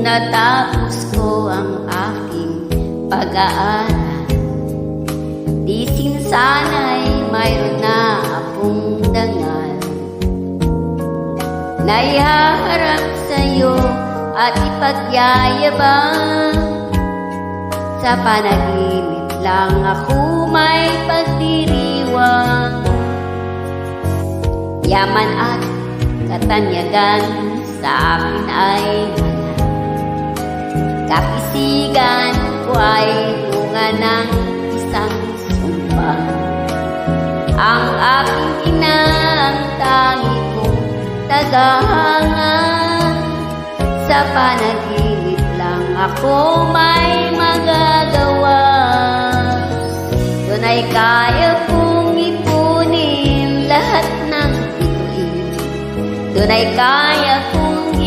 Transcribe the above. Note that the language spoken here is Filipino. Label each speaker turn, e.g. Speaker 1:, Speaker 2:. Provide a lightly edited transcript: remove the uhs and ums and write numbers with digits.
Speaker 1: natapos ko ang aking pag-aaral, di sana'y mayroon na akong dangal na ihaharap sa'yo at ipagyayabang. Sa panaginip lang ako may pagdiriwang, yaman at katanyagan sa akin ay wala. Kapisigan ko ay bunga ng isang sumpa. Ang aking ina ang tangi kong tagahanga. Sa panaginip lang ako may magagawa. Doon ay kaya kong ipunin lahat ng bituin. Doon ay kaya kong